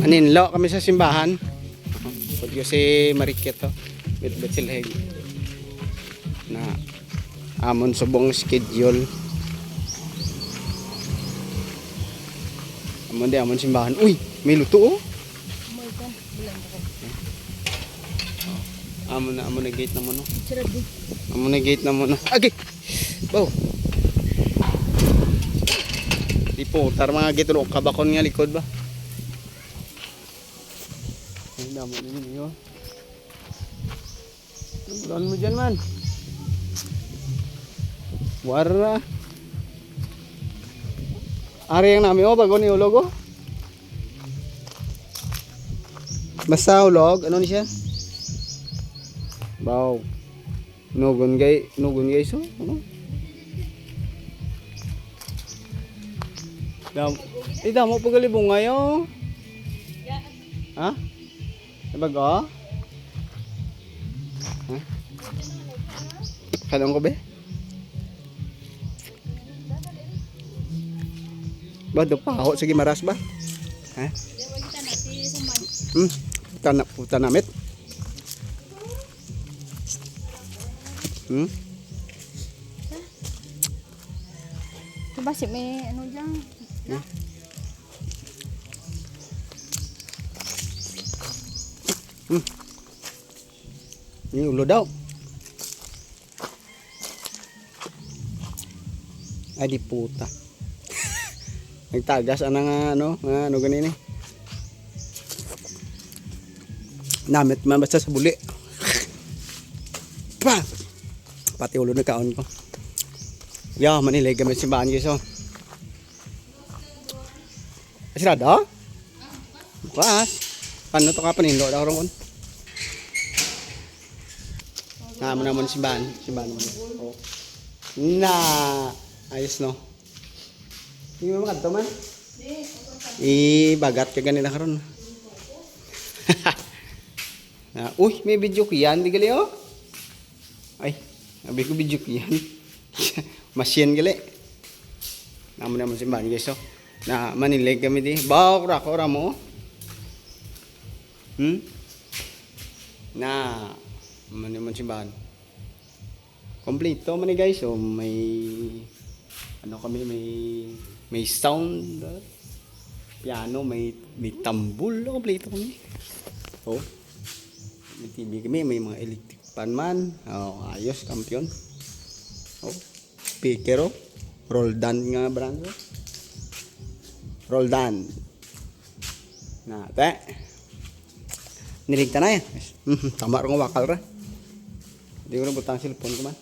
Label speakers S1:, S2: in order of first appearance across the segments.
S1: Maninlo kami sa simbahan. Pagyo si Marikit to. Bit silhig. Na amon subong schedule. Amon simbahan. Uy, may luto oh. Amon na gate na mo no. Amon na gate na mo no. Agi. Bow. Tipo, tar mga gate ro kabakon nga likod ba. Ay damo ninyo. Ulan mo dyan man. Wara. Ari yang namin bago ni ulog oh. Basta ulog, ano ni siya? Wow. Nugon guys so. Ano? Damo pagalibong ngayo. Ha? Nabago? Ha? Kalong ko be? Ba do paho sige maras ba? Ha? Tanamit.
S2: Coba sih may ano dyan.
S1: Ini ulo daw. Ay di puta. Nagtagas ana nga ano ganini. Namit man basta sa buli. Pa. Pati ulo na kaon ko. Ya, manilay gamit simbahan guys oh. Asirada? Bukas. Paano to ka panindo daw ron? Naman simbahan mo. Oh. Na, ayos no. Hindi mo makadto man? Bagat ka ganila karon. Uy, may video ko yan, di gali oh. Ay, sabi ko video ko yan. Masyan gali. Naman simbahan guys oh. Na manilig kami di. Bawa ko ra mo. Na naman simbahan. Kompleto man guys oh. May ano kami may sound, piano, may tambul, kompleto kami. Oh. May TV kami, may mga electric fan man. Oh, ayos kampiyon. Oh. Speaker oh. Roldan nga brand oh. Roldan. Na, te. Niligta na yan. Tama rin wakal ra. Hindi ko na butang cellphone ko man.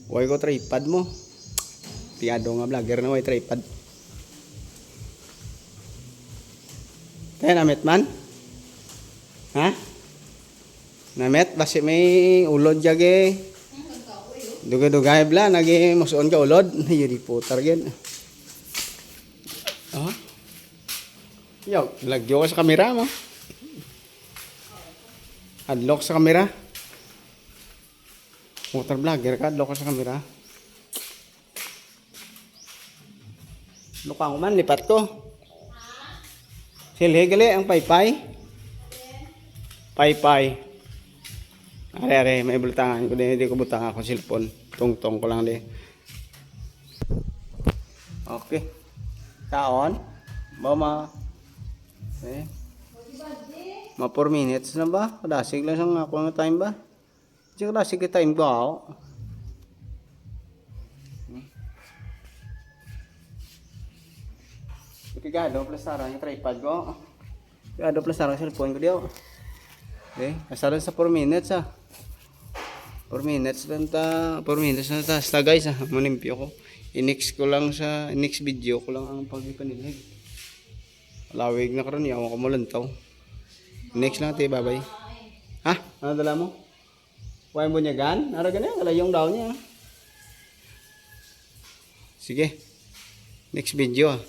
S1: Huwag ko tripod mo. Tiyado nga vlogger na huwag tripod. Kaya namit man? Ha? Namit? Basi may ulod jage. Dugay-dugay bla. Nagi musuon ka ulod. Yuri putar gen. Oh. Yo, lagyo ka sa kamera mo. Adlock sa kamera. Motor vlogger ka, adlock ka sa kamera. Lukang ko man, lipat ko. Silhe gali ang paypay. Paypay. Are, may butangan ko din. Hindi ko butang ako cellphone. Tungtong ko lang din. Okay. Kaon. Bawa eh. 4 minutes na ba? Kadasig lang sa ako ng time ba? Hindi kadasig yung time ko ako. Ikigado, plasara yung tripod ko. Ikigado, plasara yung cellphone ko diyo. Okay, kasalan sa 4 minutes ah. 4 minutes lang ta. 4 minutes na ta. Basta guys ah, manimpyo ko. I-next ko lang sa next video ko lang ang pagpanilig. Lawig na karon yaw ko mo lantaw. Next lang tayo, bye-bye. Ha? Ano dala mo? Huwag mo niya gan? Ara ganyan, kalayong daw niya. Sige. Next video ah.